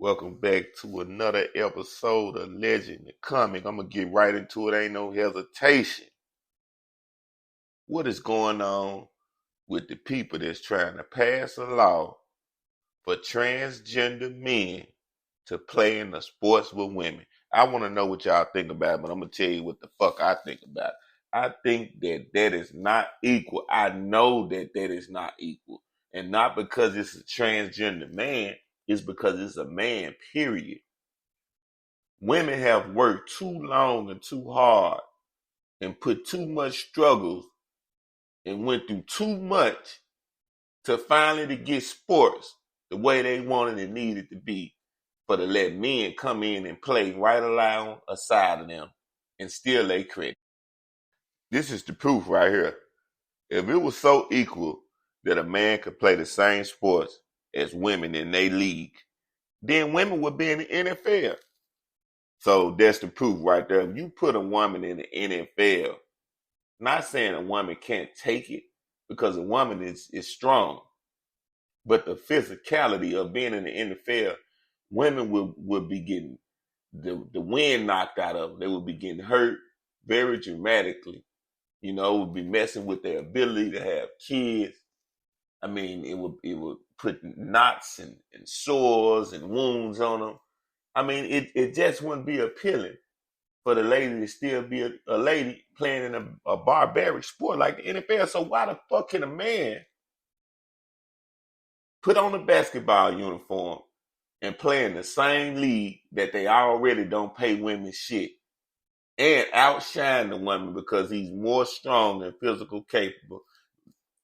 Welcome back to another episode of Legend the Comic. I'm gonna get right into it. Ain't no hesitation. What is going on with the people that's trying to pass a law for transgender men to play in the sports with women? I want to know what y'all think about it, but I'm gonna tell you what the fuck I think about it. I think that that is not equal. I know that that is not equal, and not because it's a transgender man. It's because it's a man. Period. Women have worked too long and too hard and put too much struggles and went through too much to finally to get sports the way they wanted and needed to be for to let men come in and play right along aside of them and steal their credit. This is the proof right here. If it was so equal that a man could play the same sports as women in their league, then women would be in the NFL. So that's the proof right there. If you put a woman in the NFL, not saying a woman can't take it, because a woman is strong, but the physicality of being in the NFL, women will be getting the wind knocked out of them. They will be getting hurt very dramatically. Would be messing with their ability to have kids. I mean, it would put knots and sores and wounds on them. I mean, it just wouldn't be appealing for the lady to still be a lady playing in a barbaric sport like the NFL. So why the fuck can a man put on a basketball uniform and play in the same league that they already don't pay women shit and outshine the woman because he's more strong and physical capable?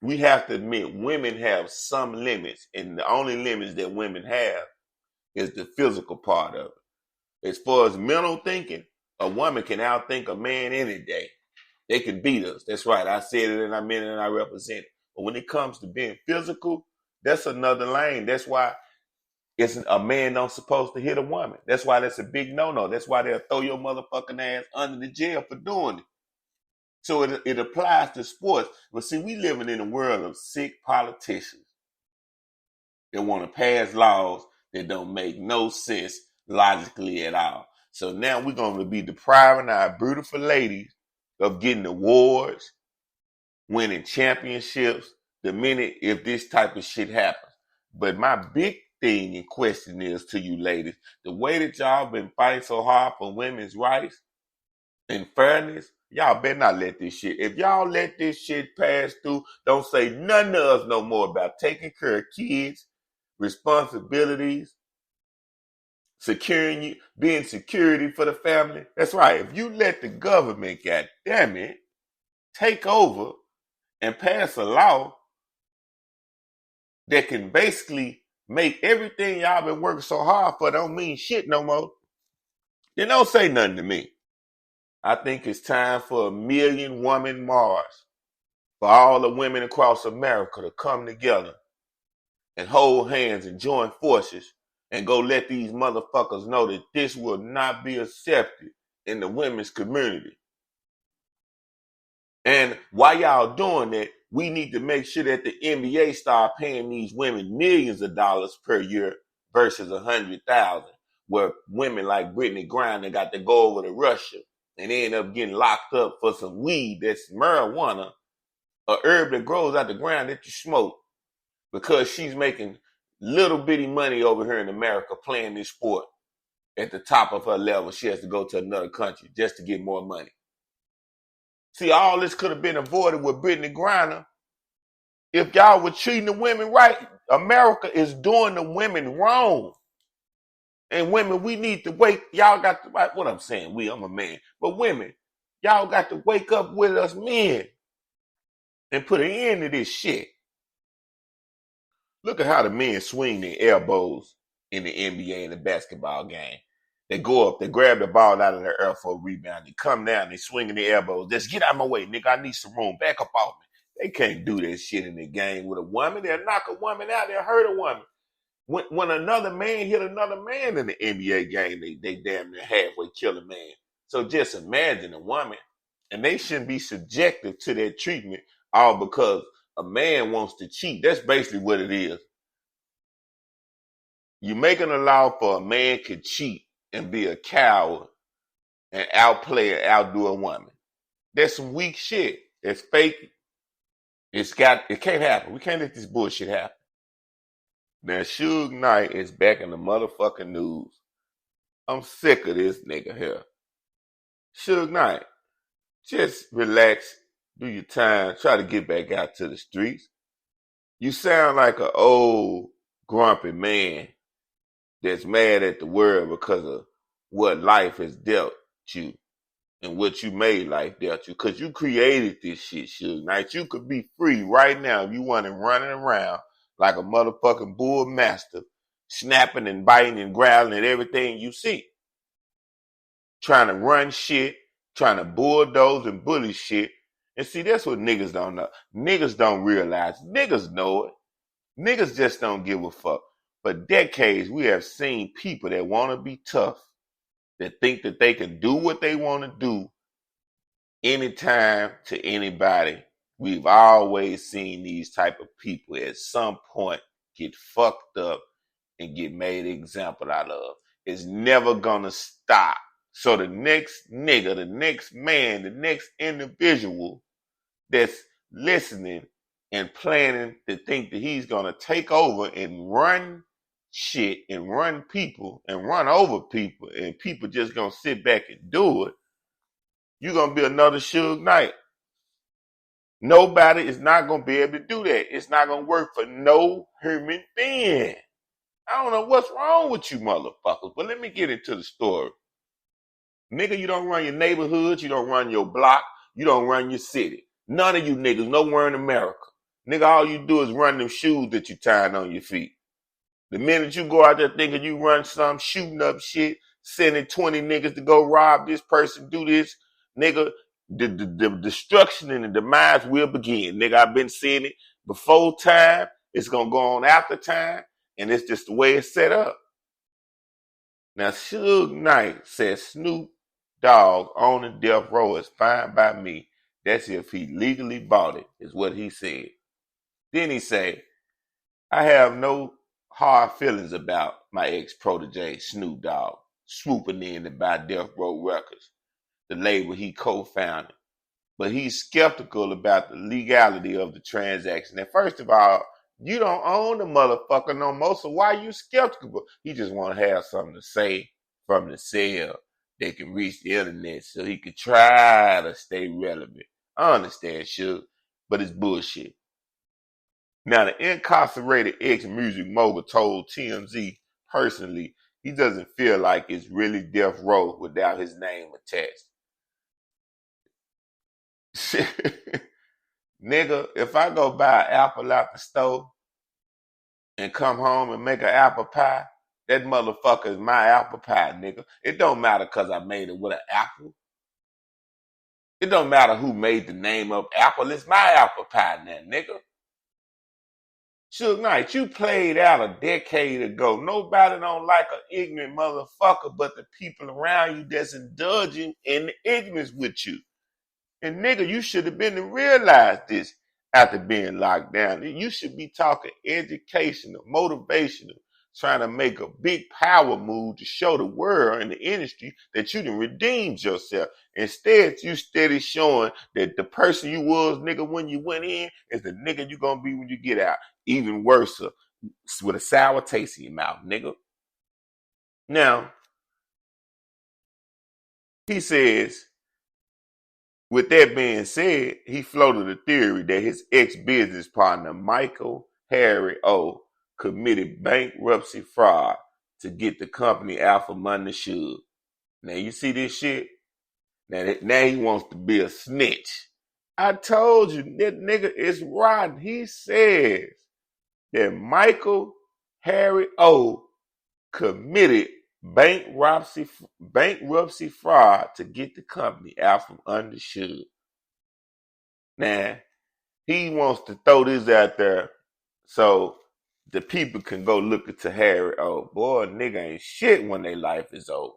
We have to admit women have some limits, and the only limits that women have is the physical part of it. As far as mental thinking, a woman can outthink a man any day. They can beat us. That's right. I said it and I meant it and I represent it. But when it comes to being physical, that's another lane. That's why it's a man don't supposed to hit a woman. That's why that's a big no-no. That's why they'll throw your motherfucking ass under the jail for doing it. So it applies to sports. But see, we living in a world of sick politicians that want to pass laws that don't make no sense logically at all. So now we're going to be depriving our beautiful ladies of getting awards, winning championships, the minute if this type of shit happens. But my big thing in question is to you ladies, the way that y'all been fighting so hard for women's rights and fairness, y'all better not let this shit. If y'all let this shit pass through, don't say nothing to us no more about taking care of kids, responsibilities, securing you, being security for the family. That's right. If you let the government, god damn it, take over and pass a law that can basically make everything y'all been working so hard for don't mean shit no more, then don't say nothing to me. I think it's time for a million woman march for all the women across America to come together and hold hands and join forces and go let these motherfuckers know that this will not be accepted in the women's community. And while y'all doing that, we need to make sure that the NBA start paying these women millions of dollars per year versus 100,000, where women like Brittany Griner got to go over to Russia and end up getting locked up for some weed that's marijuana, a herb that grows out the ground that you smoke, because she's making little bitty money over here in America playing this sport at the top of her level. She has to go to another country just to get more money. See, all this could have been avoided with Brittany Griner if y'all were treating the women right. America is doing the women wrong. And women, we need to wake. Y'all got to, what I'm saying, I'm a man. But women, y'all got to wake up with us men and put an end to this shit. Look at how the men swing their elbows in the NBA and the basketball game. They go up, they grab the ball out of the air for a rebound. They come down, they swinging their elbows. Just get out of my way, nigga. I need some room. Back up off me. They can't do that shit in the game with a woman. They'll knock a woman out. They'll hurt a woman. When another man hit another man in the NBA game, they damn near halfway kill a man. So just imagine a woman, and they shouldn't be subjective to that treatment all because a man wants to cheat. That's basically what it is. You making a law for a man could cheat and be a coward and outplay and outdo a woman. That's some weak shit. It's fake. It can't happen. We can't let this bullshit happen. Now Suge Knight is back in the motherfucking news. I'm sick of this nigga here. Suge Knight, just relax, do your time, try to get back out to the streets. You sound like an old grumpy man that's mad at the world because of what life has dealt you and what you made life dealt you. Because you created this shit, Suge Knight. You could be free right now if you wanted running around like a motherfucking bull master, snapping and biting and growling at everything you see. Trying to run shit, trying to bulldoze and bully shit. And see, that's what niggas don't know. Niggas don't realize. Niggas know it. Niggas just don't give a fuck. For decades, we have seen people that want to be tough, that think that they can do what they want to do anytime to anybody. We've always seen these type of people at some point get fucked up and get made an example out of. It's never gonna stop. So the next nigga, the next man, the next individual that's listening and planning to think that he's gonna take over and run shit and run people and run over people and people just gonna sit back and do it, you're gonna be another Suge Knight. Nobody is not gonna be able to do that. It's not gonna work for no human being. I don't know what's wrong with you motherfuckers, but let me get into the story. Nigga, you don't run your neighborhoods, you don't run your block, you don't run your city. None of you niggas, nowhere in America. Nigga, all you do is run them shoes that you tying on your feet. The minute you go out there thinking you run some, shooting up shit, sending 20 niggas to go rob this person, do this, nigga, the destruction and the demise will begin. Nigga, I've been seeing it before time. It's going to go on after time. And it's just the way it's set up. Now, Suge Knight says Snoop Dogg owning Death Row is fine by me. That's if he legally bought it, is what he said. Then he said, I have no hard feelings about my ex-protege, Snoop Dogg, swooping in to buy Death Row Records, the label he co-founded. But he's skeptical about the legality of the transaction. And first of all, you don't own the motherfucker no more, so why are you skeptical? He just want to have something to say from the cell that can reach the internet so he could try to stay relevant. I understand, Suge, but it's bullshit. Now, the incarcerated ex-music mogul told TMZ personally he doesn't feel like it's really Death Row without his name attached. Nigga, if I go buy an apple out the store and come home and make an apple pie, that motherfucker is my apple pie, nigga. It don't matter because I made it with an apple. It don't matter who made the name of apple. It's my apple pie now, nigga. Suge Knight, you played out a decade ago. Nobody don't like an ignorant motherfucker but the people around you that's indulging in the ignorance with you. And nigga, you should have been to realize this after being locked down. You should be talking educational, motivational, trying to make a big power move to show the world and the industry that you done redeemed yourself. Instead, you steady showing that the person you was, nigga, when you went in is the nigga you gonna be when you get out. Even worse, with a sour taste in your mouth, nigga. Now, he says, with that being said, he floated a theory that his ex-business partner, Michael Harry O., committed bankruptcy fraud to get the company out from under Suge. Now, you see this shit? Now he wants to be a snitch. I told you, that nigga is rotten. He says that Michael Harry O. committed bankruptcy fraud to get the company out from under Suge. Now, he wants to throw this out there so the people can go look into Harry O. Boy, nigga ain't shit when their life is over.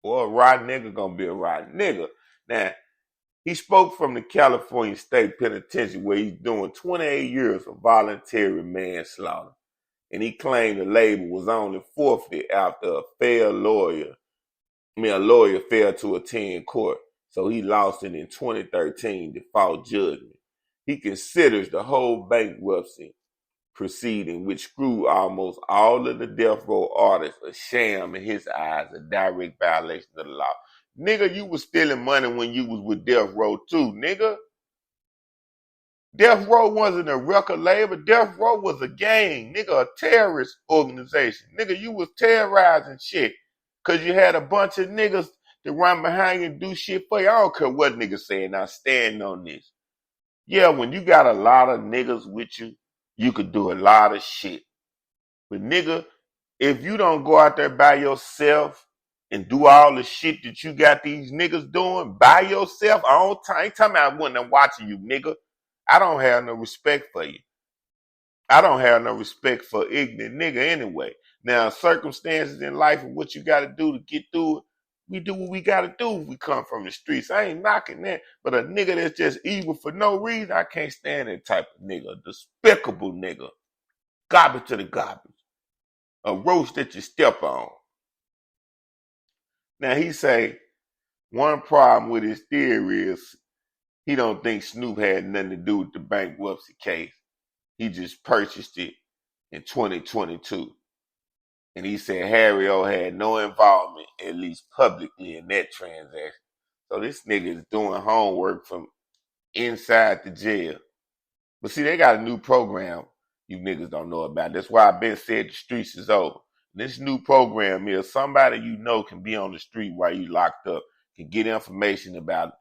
Boy, a rotten nigga gonna be a rotten nigga. Now, he spoke from the California State Penitentiary where he's doing 28 years of voluntary manslaughter. and he claimed the label was only forfeit after a lawyer failed to attend court, so he lost it in 2013 default judgment. He considers the whole bankruptcy proceeding, which screwed almost all of the death row artists, a sham in his eyes, a direct violation of the law. Nigga, you was stealing money when you was with Death Row too, nigga. Death Row wasn't a record label. Death Row was a gang, nigga, a terrorist organization. Nigga, you was terrorizing shit because you had a bunch of niggas that run behind you and do shit for you. I don't care what niggas saying. I stand on this. Yeah, when you got a lot of niggas with you, you could do a lot of shit. But nigga, if you don't go out there by yourself and do all the shit that you got these niggas doing by yourself, I ain't talking about when I'm watching you, nigga. I don't have no respect for you. I don't have no respect for ignorant nigga anyway. Now, circumstances in life and what you got to do to get through it, we do what we got to do if we come from the streets. I ain't knocking that. But a nigga that's just evil for no reason, I can't stand that type of nigga. A despicable nigga. Garbage to the garbage. A roast that you step on. Now, he say one problem with his theory is he don't think Snoop had nothing to do with the bankruptcy case. He just purchased it in 2022. And he said Harry O had no involvement, at least publicly, in that transaction. So this nigga is doing homework from inside the jail. But see, they got a new program you niggas don't know about. That's why I've been said the streets is over. This new program is somebody you know can be on the street while you locked up, can get information about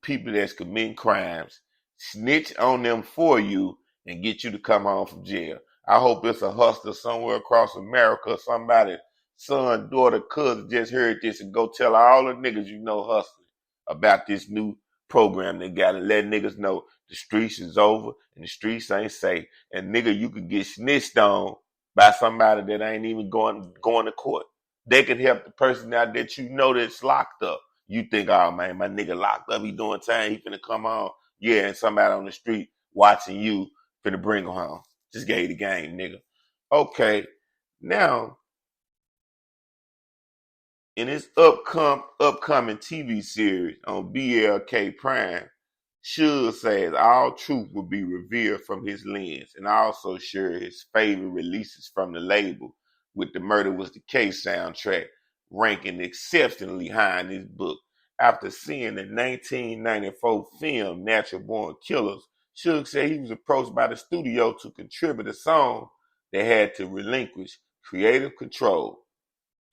people that's committing crimes, snitch on them for you, and get you to come home from jail. I hope it's a hustler somewhere across America, somebody, son, daughter, cousin just heard this and go tell all the niggas you know hustling about this new program they got and let niggas know the streets is over and the streets ain't safe. And nigga, you could get snitched on by somebody that ain't even going to court. They can help the person out that you know that's locked up. You think, oh man, my nigga locked up, he doing time, he finna come home. Yeah, and somebody on the street watching you finna bring him home. Just gave the game, nigga. Okay, now in his upcoming TV series on BLK Prime, Suge says all truth will be revealed from his lens and also share his favorite releases from the label, with the Murder Was the Case soundtrack ranking exceptionally high in his book. After seeing the 1994 film Natural Born Killers, Suge said he was approached by the studio to contribute a song that had to relinquish creative control.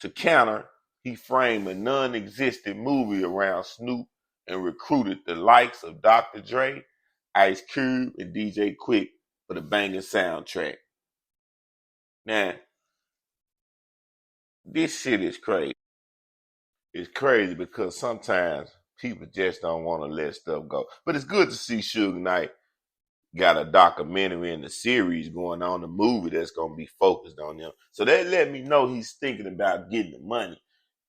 To counter, he framed a non-existent movie around Snoop and recruited the likes of Dr. Dre, Ice Cube, and DJ Quick for the banging soundtrack. Now, this shit is crazy. It's crazy because sometimes people just don't want to let stuff go. But it's good to see Suge Knight got a documentary and a series going on, a movie that's going to be focused on them. So that let me know he's thinking about getting the money,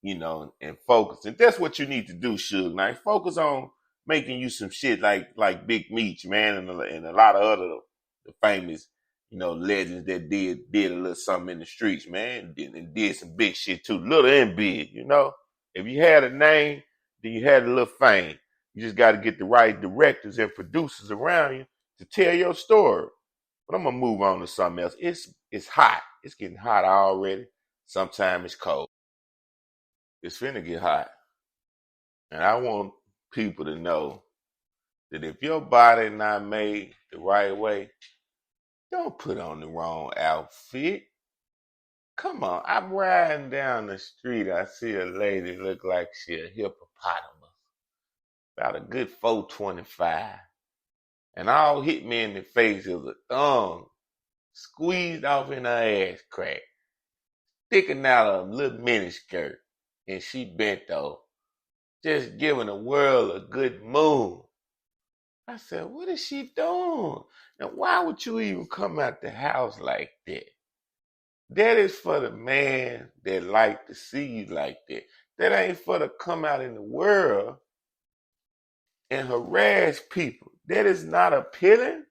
and focus. And that's what you need to do, Suge Knight. Focus on making you some shit like Big Meech, man, and a lot of other the famous, legends that did a little something in the streets, man, and did some big shit too, little and big, If you had a name, then you had a little fame. You just got to get the right directors and producers around you to tell your story. But I'm gonna move on to something else. It's hot. It's getting hot already. Sometimes it's cold. It's finna get hot. And I want people to know that if your body not made the right way, don't put on the wrong outfit. Come on, I'm riding down the street. I see a lady look like she a hippopotamus. About a good 425. And all hit me in the face is a thumb squeezed off in her ass crack, sticking out a little mini skirt, and she bent though, just giving the world a good moon. I said, what is she doing? And why would you even come out the house like that? That is for the man that like to see you like that. That ain't for to come out in the world and harass people. That is not appealing.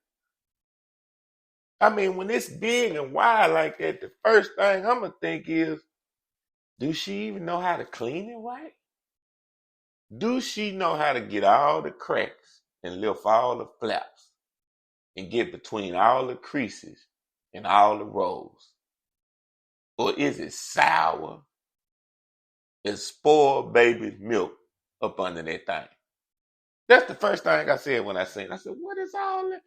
I mean, when it's big and wide like that, the first thing I'm gonna think is, do she even know how to clean it right? Do she know how to get all the cracks and lift all the flaps and get between all the creases and all the rolls? Or is it sour as spoiled baby's milk up under that thing? That's the first thing I said when I seen it. I said, what is all that?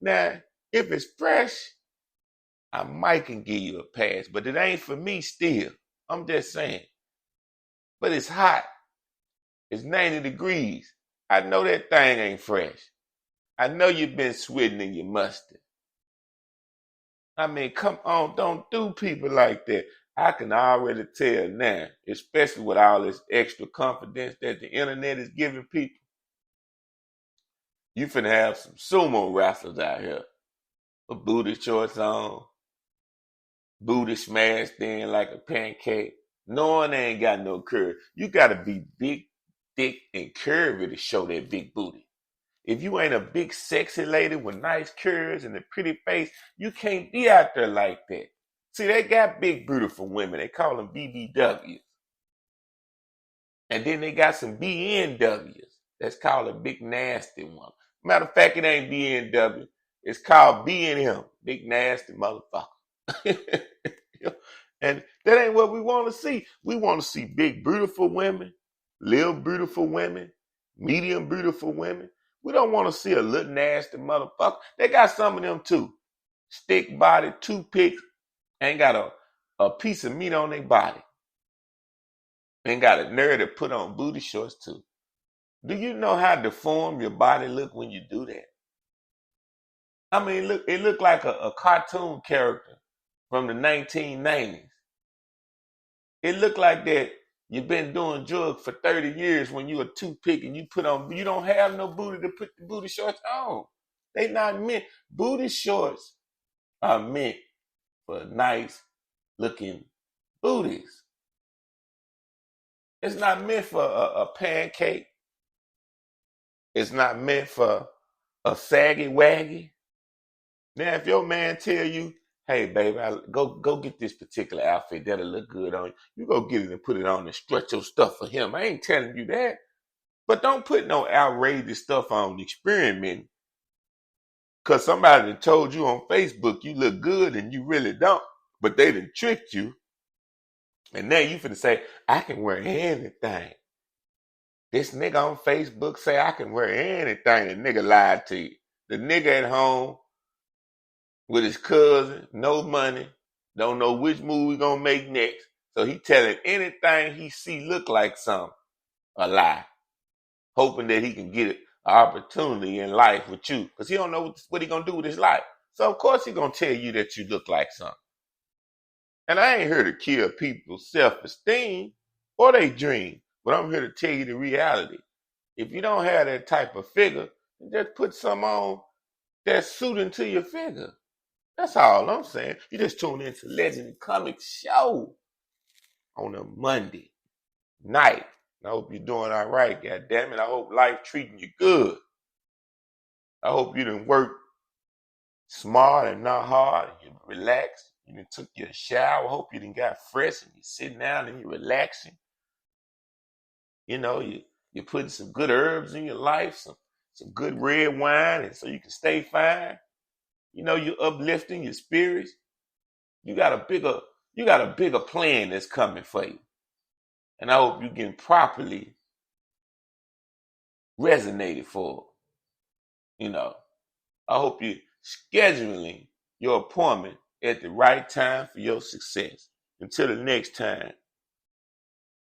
Now, if it's fresh, I might can give you a pass, but it ain't for me still. I'm just saying. But it's hot. It's 90 degrees. I know that thing ain't fresh. I know you've been sweating in your mustard. I mean, come on, don't do people like that. I can already tell now, especially with all this extra confidence that the internet is giving people, you finna have some sumo wrestlers out here with booty shorts on, booty smashed in like a pancake, knowing they ain't got no curve. You gotta be big, thick, and curvy to show that big booty. If you ain't a big, sexy lady with nice curves and a pretty face, you can't be out there like that. See, they got big, beautiful women. They call them BBWs. And then they got some BNWs. That's called a big, nasty one. Matter of fact, it ain't BNW. It's called B&M. Big, nasty motherfucker. And that ain't what we want to see. We want to see big, beautiful women, little, beautiful women, medium, beautiful women. We don't want to see a little nasty motherfucker. They got some of them too. Stick body, toothpicks, ain't got a piece of meat on their body. Ain't got a nerve to put on booty shorts too. Do you know how deformed your body look when you do that? I mean, look, it looked like a cartoon character from the 1990s. It looked like that you've been doing drugs for 30 years when you a toothpick and you don't have no booty to put the booty shorts on. They not meant, booty shorts are meant for nice looking booties. It's not meant for a pancake. It's not meant for a saggy waggy. Now, if your man tell you, hey, baby, go get this particular outfit that'll look good on you, you go get it and put it on and stretch your stuff for him. I ain't telling you that. But don't put no outrageous stuff on experimenting. Because somebody that told you on Facebook you look good and you really don't. But they done tricked you. And now you finna say, I can wear anything. This nigga on Facebook say I can wear anything. The nigga lied to you. The nigga at home with his cousin, no money, don't know which move we gonna make next. So he telling anything he see look like something, a lie. Hoping that he can get an opportunity in life with you. Because he don't know what he gonna do with his life. So of course he gonna tell you that you look like something. And I ain't here to kill people's self-esteem or their dream. But I'm here to tell you the reality. If you don't have that type of figure, just put some on that's suiting to your figure. That's all I'm saying. You just tune into Legend and Comics Show on a Monday night. I hope you're doing all right, goddammit. I hope life treating you good. I hope you done work smart and not hard. You relaxed. You done took your shower. I hope you done got fresh and you're sitting down and you're relaxing. You know, you're putting some good herbs in your life, some good red wine, and so you can stay fine. You know, you're uplifting your spirits. You got a bigger plan that's coming for you. And I hope you get properly resonated for it. You know, I hope you're scheduling your appointment at the right time for your success. Until the next time,